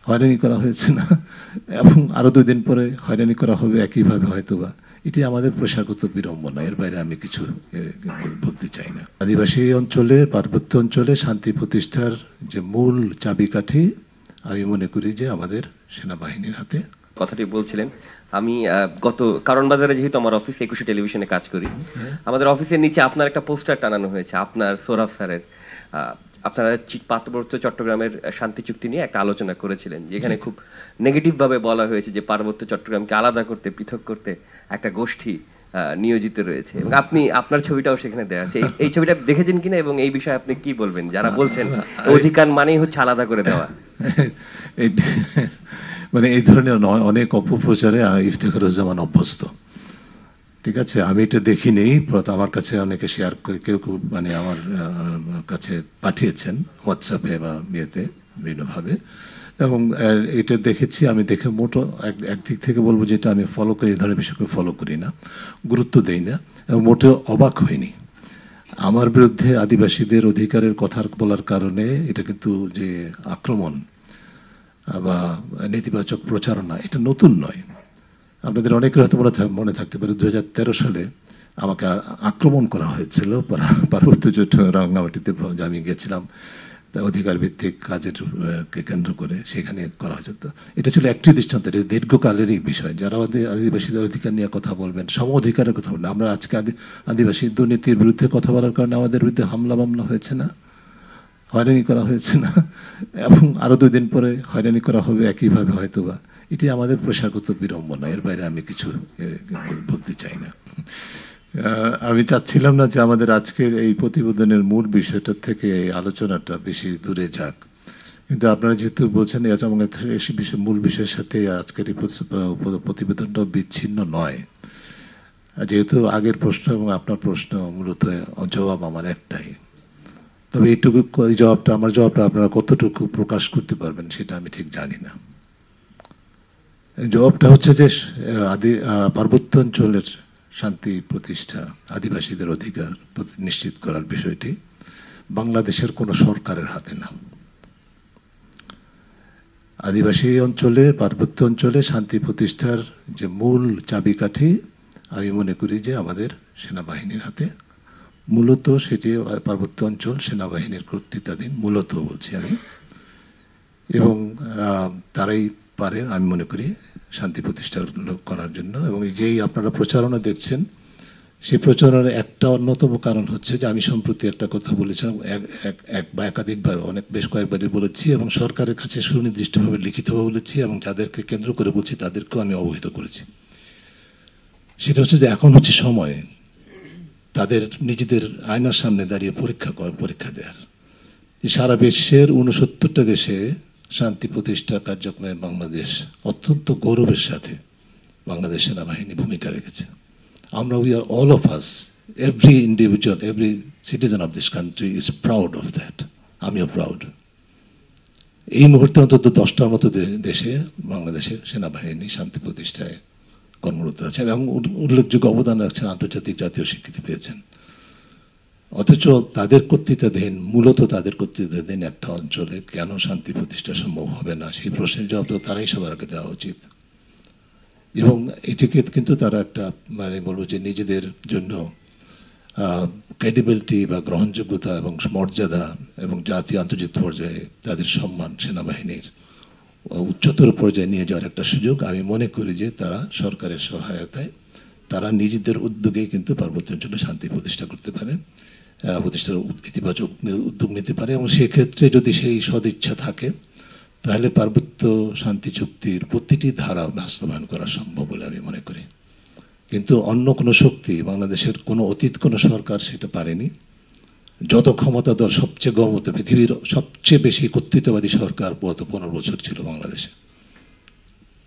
হয়রানি করা হয়েছে না, এবং আরও 2 দিন পরে হয়রানি করা হবে একইভাবে হয়তোবা। এটি আমাদের পেশাগত বিড়ম্বনা, এর বাইরে আমি কিছু বলতে চাই না। আদিবাসী অঞ্চলে, পার্বত্য অঞ্চলে শান্তি প্রতিষ্ঠার যে মূল চাবিকাঠি আমি মনে করি যে আমাদের সেনাবাহিনীর হাতে। কথাটি বলছিলেন, আমি গত কারণ বাজারে যেহেতু আমার অফিস 21 টেলিভিশনে কাজ করি, আমাদের অফিসের নিচে আপনার একটা পোস্টার টানানো হয়েছে, আপনার সোহরাব স্যারের। আপনারা পার্বত্য চট্টগ্রামের শান্তি চুক্তি নিয়ে একটা আলোচনা করেছিলেন, যেখানে খুব নেগেটিভ ভাবে বলা হয়েছে যে পার্বত্য চট্টগ্রামকে আলাদা করতে, পৃথক করতে একটা গোষ্ঠী নিয়োজিত রয়েছে, এবং আপনি আপনার ছবিটাও সেখানে দেওয়া আছে। এই ছবিটা দেখেছেন কিনা এবং এই বিষয়ে আপনি কি বলবেন, যারা বলছেন অধিকার মানেই হচ্ছে আলাদা করে দেওয়া? মানে এই ধরনের অনেক অপপ্রচারে ইফতেখারুজ্জামান অভ্যস্ত, ঠিক আছে। আমি এটা দেখিনি, আমার কাছে অনেকে শেয়ার করে, কেউ কেউ মানে আমার কাছে পাঠিয়েছেন হোয়াটসঅ্যাপে বা ইয়েতে বিভিন্নভাবে, এবং এটা দেখেছি। আমি দেখে মোটো একদিক থেকে বলবো যে এটা আমি ফলো করি, এই ধরনের বিষয়কে ফলো করি না, গুরুত্ব দেই না, এবং মোটেও অবাক হইনি। আমার বিরুদ্ধে আদিবাসীদের অধিকারের কথা বলার কারণে এটা কিন্তু যে আক্রমণ বা নেতিবাচক প্রচারণা, এটা নতুন নয়। আপনাদের অনেকের হয়তো মনে থাকতে পারে 2013 সালে আমাকে আক্রমণ করা হয়েছিল পার্বত্য রাঙ্গামাটিতে। আমি গেছিলাম অধিকার ভিত্তিক কাজের কে কেন্দ্র করে, সেখানে করা হয়েছে। তো এটা ছিল একটি দৃষ্টান্ত, এটা দীর্ঘকালেরই বিষয়। যারা আদিবাসীদের অধিকার নিয়ে কথা বলবেন, সম অধিকারের কথা বলবেন। আমরা আজকে আদিবাসী দুর্নীতির বিরুদ্ধে কথা বলার কারণে আমাদের বিরুদ্ধে হামলা মামলা হয়েছে না, হয়রানি করা হয়েছে না, এবং আরও 2 দিন পরে হয়রানি করা হবে একইভাবে হয়তোবা। এটি আমাদের পেশাগত বিড়ম্বনা, এর বাইরে আমি কিছু বলতে চাই না। আমি চাচ্ছিলাম না যে আমাদের আজকের এই প্রতিবেদনের মূল বিষয়টার থেকে এই আলোচনাটা বেশি দূরে যাক, কিন্তু আপনারা যেহেতু বলছেন এবং মূল বিষয়ের সাথে আজকের এই প্রতিবেদনটাও বিচ্ছিন্ন নয়, যেহেতু আগের প্রশ্ন এবং আপনার প্রশ্ন মূলত জবাব আমার একটাই। তবে এইটুকু আমার জবাবটা আপনারা কতটুকু প্রকাশ করতে পারবেন সেটা আমি ঠিক জানি না। জবাবটা হচ্ছে যে পার্বত্য অঞ্চলের শান্তি প্রতিষ্ঠা, আদিবাসীদের অধিকার নিশ্চিত করার বিষয়টি বাংলাদেশের কোনো সরকারের হাতে না। আদিবাসী অঞ্চলে, পার্বত্য অঞ্চলে শান্তি প্রতিষ্ঠার যে মূল চাবিকাঠি আমি মনে করি যে আমাদের সেনাবাহিনীর হাতে। মূলত সেটি পার্বত্য অঞ্চল সেনাবাহিনীর কর্তৃত্বাধীন, মূলত বলছি আমি, এবং তারাই পারে আমি মনে করি শান্তি প্রতিষ্ঠা করার জন্য। এবং যেই আপনারা প্রচারণা দেখছেন, সেই প্রচারণার একটা অন্যতম কারণ হচ্ছে যে আমি সম্প্রতি একটা কথা বলেছিলাম, এক বা একাধিকবার, বেশ কয়েকবারই বলেছি, এবং সরকারের কাছে সুনির্দিষ্টভাবে লিখিতভাবে বলেছি, এবং যাদেরকে কেন্দ্র করে বলছি তাদেরকেও আমি অবহিত করেছি। সেটা হচ্ছে যে এখন হচ্ছে সময় তাদের নিজেদের আয়নার সামনে দাঁড়িয়ে পরীক্ষা দেওয়ার। সারা বিশ্বের 69টা দেশে শান্তি প্রতিষ্ঠা কার্যক্রমে বাংলাদেশ অত্যন্ত গৌরবের সাথে বাংলাদেশ সেনাবাহিনী ভূমিকা রেখেছে। আমরা, we are all of us, every individual, every citizen of this country is proud of that. আমিও প্রাউড। এই মুহূর্তে অন্তত 10টার মতো দেশে বাংলাদেশের সেনাবাহিনী শান্তি প্রতিষ্ঠায় কর্মরত আছেন এবং উল্লেখযোগ্য অবদান রাখছেন, আন্তর্জাতিক জাতীয় স্বীকৃতি পেয়েছেন। অথচ তাদের কর্তৃত্বাধীন, মূলত তাদের কর্তৃত্বাধীন একটা অঞ্চলে কেন শান্তি প্রতিষ্ঠা সম্ভব হবে না, সেই প্রশ্নের জবাব তো তারাই সবার আগে দেওয়া উচিত। এবং এটিকে কিন্তু তারা একটা মানে বলবো যে নিজেদের জন্য ক্রেডিবিলিটি বা গ্রহণযোগ্যতা এবং মর্যাদা এবং জাতীয় আন্তর্জাতিক পর্যায়ে তাদের সম্মান সেনাবাহিনীর উচ্চতর পর্যায়ে নিয়ে যাওয়ার একটা সুযোগ আমি মনে করি যে তারা সরকারের সহায়তায়, তারা নিজেদের উদ্যোগেই কিন্তু পার্বত্য অঞ্চলে শান্তি প্রতিষ্ঠা করতে পারে, প্রতিষ্ঠার ইতিবাচক উদ্যোগ নিতে পারে। এবং সেক্ষেত্রে যদি সেই সদিচ্ছা থাকে তাহলে পার্বত্য শান্তি চুক্তির প্রতিটি ধারা বাস্তবায়ন করা সম্ভব বলে আমি মনে করি। কিন্তু অন্য কোনো শক্তি, বাংলাদেশের কোনো অতীত কোনো সরকার সেটা পারেনি। যত ক্ষমতাধর, সবচেয়ে গর্বত, পৃথিবীর সবচেয়ে বেশি কর্তৃত্ববাদী সরকার গত 15 বছর ছিল বাংলাদেশে,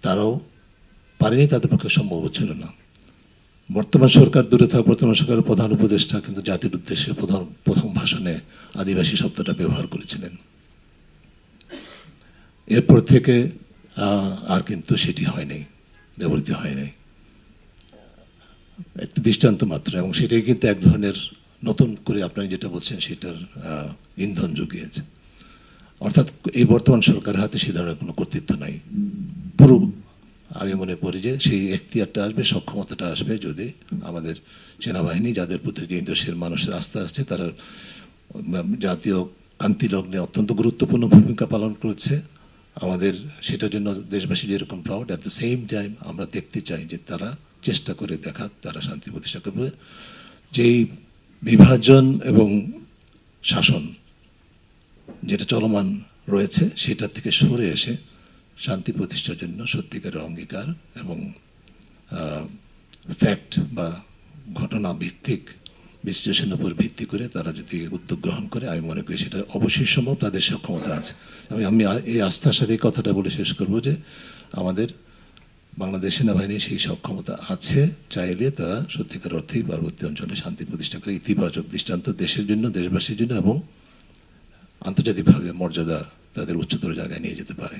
তারাও পারেনি, তাদের পক্ষে সম্ভব ছিল না। বর্তমান সরকার দূরে থাকা, বর্তমান সরকারের প্রধান উপদেষ্টা কিন্তু জাতির উদ্দেশ্যে প্রথম ভাষণে আদিবাসী শব্দটা ব্যবহার করেছিলেন। এরপর থেকে আর কিন্তু সেটি হয়নি, ব্যবহৃত হয়নি, একটি দৃষ্টান্ত মাত্র। এবং সেটাই কিন্তু এক ধরনের নতুন করে আপনারা যেটা বলছেন সেটার ইন্ধন জুগিয়েছে। অর্থাৎ এই বর্তমান সরকারের হাতে সে ধরনের কোনো কর্তৃত্ব নাই। পুরো আমি মনে করি যে সেই এখতিয়ারটা আসবে, সক্ষমতাটা আসবে যদি আমাদের সেনাবাহিনী, যাদের প্রতি এই দেশের মানুষের আস্থা আছে, তারা জাতীয় কান্তি লগ্নে অত্যন্ত গুরুত্বপূর্ণ ভূমিকা পালন করেছে। আমাদের সেটার জন্য দেশবাসী যেরকম proud, at the same time আমরা দেখতে চাই যে তারা চেষ্টা করে দেখাক তারা শান্তি প্রতিষ্ঠা করবে। যেই বিভাজন এবং শাসন যেটা চলমান রয়েছে সেটা থেকে সরে এসে শান্তি প্রতিষ্ঠার জন্য সত্যিকারের অঙ্গীকার এবং ফ্যাক্ট বা ঘটনা ভিত্তিক বিশ্লেষণের উপর ভিত্তি করে তারা যদি উদ্যোগ গ্রহণ করে, আমি মনে করি সেটা অবশ্যই সম্ভব, তাদের সক্ষমতা আছে। আমি এই আস্থার সাথে কথাটা বলে শেষ করব যে আমাদের বাংলাদেশ সেনাবাহিনীর সেই সক্ষমতা আছে, চাইলে তারা সত্যিকার অর্থেই পার্বত্য অঞ্চলে শান্তি প্রতিষ্ঠা করে ইতিবাচক দৃষ্টান্ত দেশের জন্য, দেশবাসীর জন্য এবং আন্তর্জাতিকভাবে মর্যাদা তাদের উচ্চতর জায়গায় নিয়ে যেতে পারে।